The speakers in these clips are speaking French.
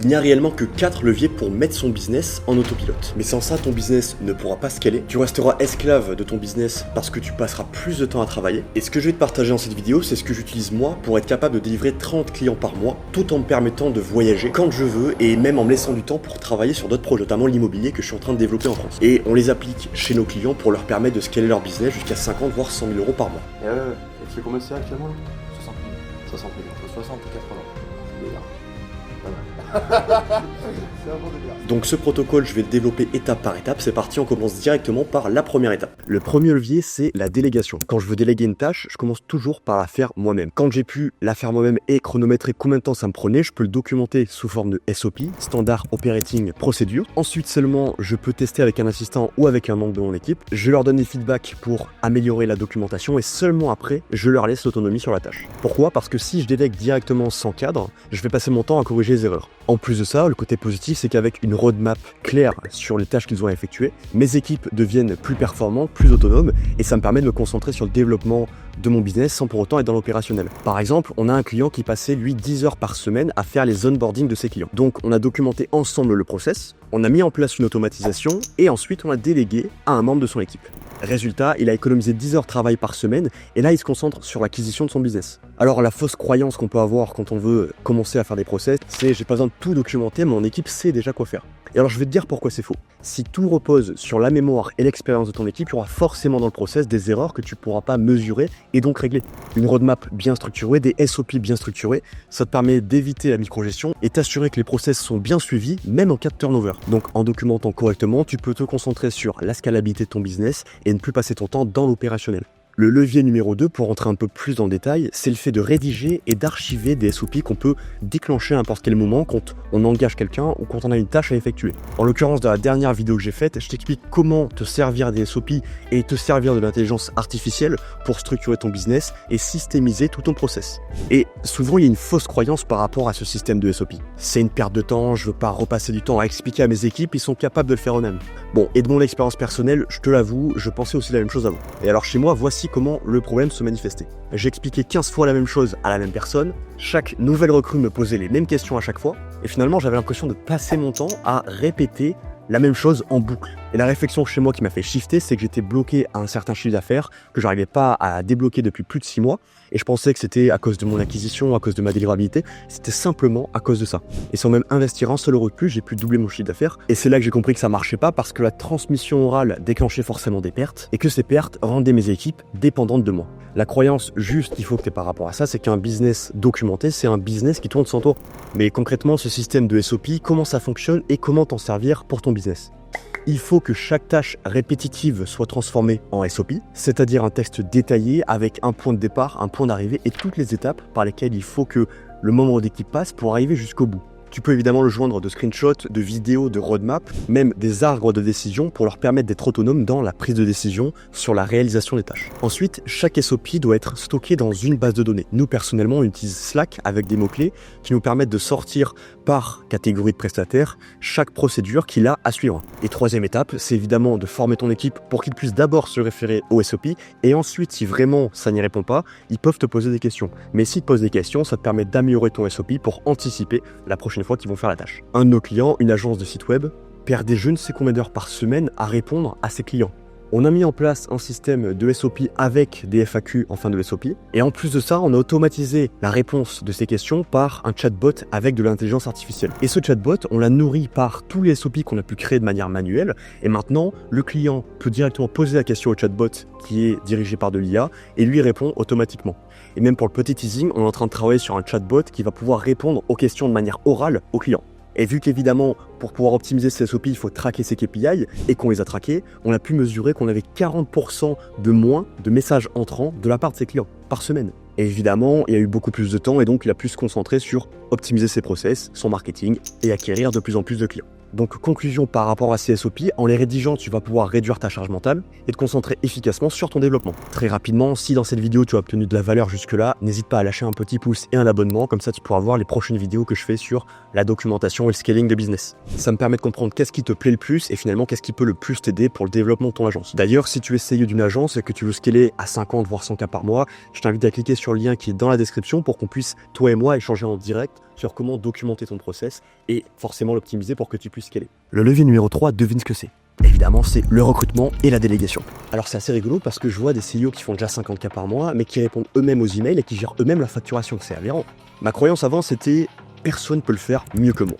Il n'y a réellement que 4 leviers pour mettre son business en autopilote. Mais sans ça, ton business ne pourra pas scaler, tu resteras esclave de ton business parce que tu passeras plus de temps à travailler. Et ce que je vais te partager dans cette vidéo, c'est ce que j'utilise moi pour être capable de délivrer 30 clients par mois, tout en me permettant de voyager quand je veux et même en me laissant du temps pour travailler sur d'autres projets, notamment l'immobilier que je suis en train de développer en France. Et on les applique chez nos clients pour leur permettre de scaler leur business jusqu'à 50 voire 100 000 euros par mois. Et tu fais combien de CA actuellement là 60 000. 60 000. Entre 60 et 80. C'est un bon délire. Donc ce protocole, je vais le développer étape par étape. C'est parti, on commence directement par la première étape. Le premier levier, c'est la délégation. Quand je veux déléguer une tâche, je commence toujours par la faire moi-même. Quand j'ai pu la faire moi-même et chronométrer combien de temps ça me prenait, je peux le documenter sous forme de SOP, Standard Operating Procedure. Ensuite seulement, je peux tester avec un assistant ou avec un membre de mon équipe. Je leur donne des feedbacks pour améliorer la documentation et seulement après, je leur laisse l'autonomie sur la tâche. Pourquoi ? Parce que si je délègue directement sans cadre, je vais passer mon temps à corriger les erreurs. En plus de ça, le côté positif, c'est qu'avec une roadmap claire sur les tâches qu'ils ont à effectuer, mes équipes deviennent plus performantes, plus autonomes, et ça me permet de me concentrer sur le développement de mon business sans pour autant être dans l'opérationnel. Par exemple, on a un client qui passait lui 10 heures par semaine à faire les onboarding de ses clients. Donc on a documenté ensemble le process, on a mis en place une automatisation et ensuite on a délégué à un membre de son équipe. Résultat, il a économisé 10 heures de travail par semaine et là il se concentre sur l'acquisition de son business. Alors la fausse croyance qu'on peut avoir quand on veut commencer à faire des process, c'est j'ai pas besoin de tout documenter, mon équipe sait déjà quoi faire. Et alors je vais te dire pourquoi c'est faux. Si tout repose sur la mémoire et l'expérience de ton équipe, il y aura forcément dans le process des erreurs que tu pourras pas mesurer et donc régler. Une roadmap bien structurée, des SOP bien structurés, ça te permet d'éviter la microgestion et t'assurer que les process sont bien suivis, même en cas de turnover. Donc en documentant correctement, tu peux te concentrer sur la scalabilité de ton business et ne plus passer ton temps dans l'opérationnel. Le levier numéro 2, pour rentrer un peu plus dans le détail, c'est le fait de rédiger et d'archiver des SOP qu'on peut déclencher à n'importe quel moment quand on engage quelqu'un ou quand on a une tâche à effectuer. En l'occurrence, dans la dernière vidéo que j'ai faite, je t'explique comment te servir des SOP et te servir de l'intelligence artificielle pour structurer ton business et systémiser tout ton process. Et souvent, il y a une fausse croyance par rapport à ce système de SOP. C'est une perte de temps, je veux pas repasser du temps à expliquer à mes équipes, ils sont capables de le faire eux-mêmes. Bon, et de mon expérience personnelle, je te l'avoue, je pensais aussi la même chose avant. Et alors chez moi, voici comment le problème se manifestait. J'ai expliqué 15 fois la même chose à la même personne, chaque nouvelle recrue me posait les mêmes questions à chaque fois, et finalement j'avais l'impression de passer mon temps à répéter la même chose en boucle. Et la réflexion chez moi qui m'a fait shifter, c'est que j'étais bloqué à un certain chiffre d'affaires que j'arrivais pas à débloquer depuis plus de 6 mois. Et je pensais que c'était à cause de mon acquisition, à cause de ma délivrabilité. C'était simplement à cause de ça. Et sans même investir un seul euro de plus, j'ai pu doubler mon chiffre d'affaires. Et c'est là que j'ai compris que ça marchait pas parce que la transmission orale déclenchait forcément des pertes et que ces pertes rendaient mes équipes dépendantes de moi. La croyance juste qu'il faut que tu aies par rapport à ça, c'est qu'un business documenté, c'est un business qui tourne sans toi. Mais concrètement, ce système de SOP, comment ça fonctionne et comment t'en servir pour ton business ? Il faut que chaque tâche répétitive soit transformée en SOP, c'est-à-dire un texte détaillé avec un point de départ, un point d'arrivée et toutes les étapes par lesquelles il faut que le membre d'équipe passe pour arriver jusqu'au bout. Tu peux évidemment le joindre de screenshots, de vidéos, de roadmap, même des arbres de décision pour leur permettre d'être autonomes dans la prise de décision sur la réalisation des tâches. Ensuite, chaque SOP doit être stocké dans une base de données. Nous, personnellement, on utilise Slack avec des mots-clés qui nous permettent de sortir par catégorie de prestataire chaque procédure qu'il a à suivre. Et troisième étape, c'est évidemment de former ton équipe pour qu'ils puissent d'abord se référer au SOP et ensuite, si vraiment ça n'y répond pas, ils peuvent te poser des questions. Mais s'ils te posent des questions, ça te permet d'améliorer ton SOP pour anticiper la prochaine fois qu'ils vont faire la tâche. Un de nos clients, une agence de site web, perdait je ne sais combien d'heures par semaine à répondre à ses clients. On a mis en place un système de SOP avec des FAQ en fin de SOP. Et en plus de ça, on a automatisé la réponse de ces questions par un chatbot avec de l'intelligence artificielle. Et ce chatbot, on l'a nourri par tous les SOP qu'on a pu créer de manière manuelle. Et maintenant, le client peut directement poser la question au chatbot qui est dirigé par de l'IA et lui répond automatiquement. Et même pour le petit teasing, on est en train de travailler sur un chatbot qui va pouvoir répondre aux questions de manière orale au client. Et vu qu'évidemment, pour pouvoir optimiser ces SOP, il faut traquer ses KPI et qu'on les a traqués, on a pu mesurer qu'on avait 40% de moins de messages entrants de la part de ses clients par semaine. Et évidemment, il y a eu beaucoup plus de temps et donc il a pu se concentrer sur optimiser ses process, son marketing et acquérir de plus en plus de clients. Donc conclusion par rapport à ces SOP, en les rédigeant, tu vas pouvoir réduire ta charge mentale et te concentrer efficacement sur ton développement. Très rapidement, si dans cette vidéo tu as obtenu de la valeur jusque-là, n'hésite pas à lâcher un petit pouce et un abonnement, comme ça tu pourras voir les prochaines vidéos que je fais sur la documentation et le scaling de business. Ça me permet de comprendre qu'est-ce qui te plaît le plus et finalement qu'est-ce qui peut le plus t'aider pour le développement de ton agence. D'ailleurs, si tu es CEO d'une agence et que tu veux scaler à 50 voire 100 cas par mois, je t'invite à cliquer sur le lien qui est dans la description pour qu'on puisse, toi et moi, échanger en direct sur comment documenter ton process et forcément l'optimiser pour que tu puisses scaler. Le levier numéro 3, devine ce que c'est. Évidemment, c'est le recrutement et la délégation. Alors c'est assez rigolo parce que je vois des CEO qui font déjà 50K par mois, mais qui répondent eux-mêmes aux emails et qui gèrent eux-mêmes la facturation. C'est aberrant. Ma croyance avant, c'était « personne ne peut le faire mieux que moi ».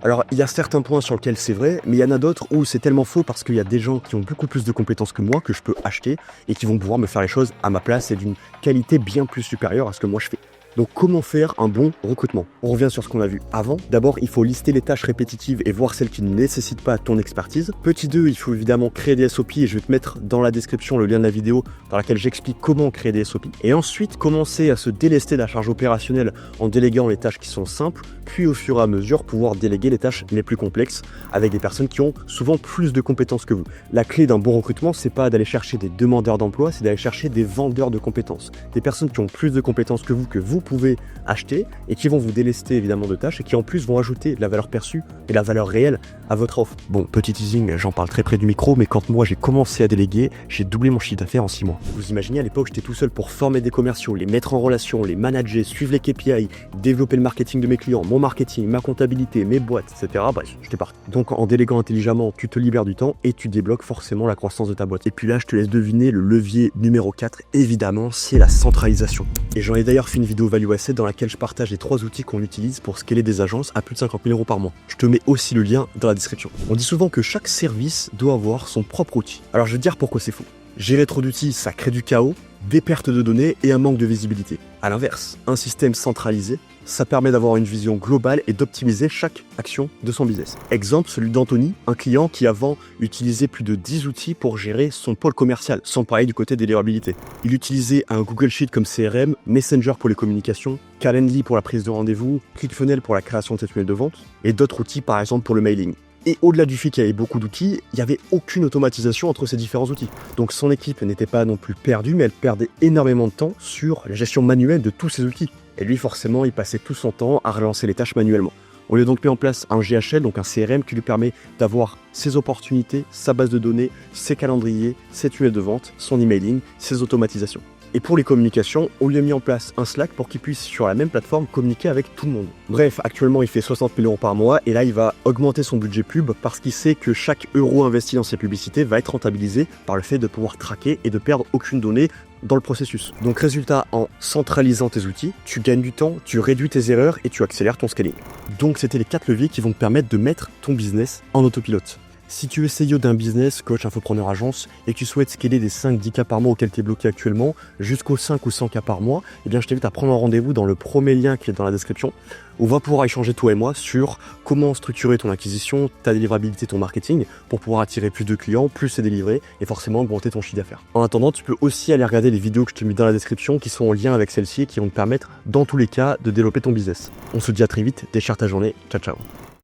Alors, il y a certains points sur lesquels c'est vrai, mais il y en a d'autres où c'est tellement faux parce qu'il y a des gens qui ont beaucoup plus de compétences que moi, que je peux acheter, et qui vont pouvoir me faire les choses à ma place et d'une qualité bien plus supérieure à ce que moi je fais. Donc comment faire un bon recrutement? On revient sur ce qu'on a vu avant. D'abord, il faut lister les tâches répétitives et voir celles qui ne nécessitent pas ton expertise. Petit 2, il faut évidemment créer des SOP et je vais te mettre dans la description le lien de la vidéo dans laquelle j'explique comment créer des SOP. Et ensuite, commencer à se délester de la charge opérationnelle en déléguant les tâches qui sont simples, puis au fur et à mesure pouvoir déléguer les tâches les plus complexes avec des personnes qui ont souvent plus de compétences que vous. La clé d'un bon recrutement, c'est pas d'aller chercher des demandeurs d'emploi, c'est d'aller chercher des vendeurs de compétences. Des personnes qui ont plus de compétences que vous pouvez acheter et qui vont vous délester évidemment de tâches et qui en plus vont ajouter de la valeur perçue et la valeur réelle à votre offre. Bon, petit teasing, j'en parle très près du micro, mais quand moi j'ai commencé à déléguer, j'ai doublé mon chiffre d'affaires en 6 mois. Vous imaginez, à l'époque, j'étais tout seul pour former des commerciaux, les mettre en relation, les manager, suivre les KPI, développer le marketing de mes clients, mon marketing, ma comptabilité, mes boîtes, etc. Bref, j'étais parti. Donc en déléguant intelligemment, tu te libères du temps et tu débloques forcément la croissance de ta boîte. Et puis là, je te laisse deviner le levier numéro 4, évidemment, c'est la centralisation. Et j'en ai d'ailleurs fait une vidéo Value Asset dans laquelle je partage les 3 outils qu'on utilise pour scaler des agences à plus de 50 000 € par mois. Je te mets aussi le lien dans la description. On dit souvent que chaque service doit avoir son propre outil. Alors je vais te dire pourquoi c'est faux. Gérer trop d'outils, ça crée du chaos, des pertes de données et un manque de visibilité. A l'inverse, un système centralisé, ça permet d'avoir une vision globale et d'optimiser chaque action de son business. Exemple, celui d'Anthony, un client qui avant utilisait plus de 10 outils pour gérer son pôle commercial, sans parler du côté des livrabilités. Il utilisait un Google Sheet comme CRM, Messenger pour les communications, Calendly pour la prise de rendez-vous, ClickFunnels pour la création de ses tunnels de vente, et d'autres outils par exemple pour le mailing. Et au-delà du fait qu'il y avait beaucoup d'outils, il n'y avait aucune automatisation entre ces différents outils. Donc son équipe n'était pas non plus perdue, mais elle perdait énormément de temps sur la gestion manuelle de tous ces outils. Et lui, forcément, il passait tout son temps à relancer les tâches manuellement. On lui a donc mis en place un GHL, donc un CRM qui lui permet d'avoir ses opportunités, sa base de données, ses calendriers, ses tunnels de vente, son emailing, ses automatisations. Et pour les communications, on lui a mis en place un Slack pour qu'il puisse, sur la même plateforme, communiquer avec tout le monde. Bref, actuellement, il fait 60 000 € par mois et là, il va augmenter son budget pub parce qu'il sait que chaque euro investi dans ses publicités va être rentabilisé par le fait de pouvoir traquer et de perdre aucune donnée dans le processus. Donc résultat, en centralisant tes outils, tu gagnes du temps, tu réduis tes erreurs et tu accélères ton scaling. Donc c'était les 4 leviers qui vont te permettre de mettre ton business en autopilote. Si tu es CEO d'un business, coach, infopreneur, agence, et que tu souhaites scaler des 5-10K par mois auxquels tu es bloqué actuellement, jusqu'aux 5 ou 100K par mois, eh bien je t'invite à prendre un rendez-vous dans le premier lien qui est dans la description, où on va pouvoir échanger toi et moi sur comment structurer ton acquisition, ta délivrabilité, ton marketing, pour pouvoir attirer plus de clients, plus les délivrer, et forcément augmenter ton chiffre d'affaires. En attendant, tu peux aussi aller regarder les vidéos que je te mets dans la description, qui sont en lien avec celle-ci, et qui vont te permettre, dans tous les cas, de développer ton business. On se dit à très vite, déchire ta journée, ciao ciao.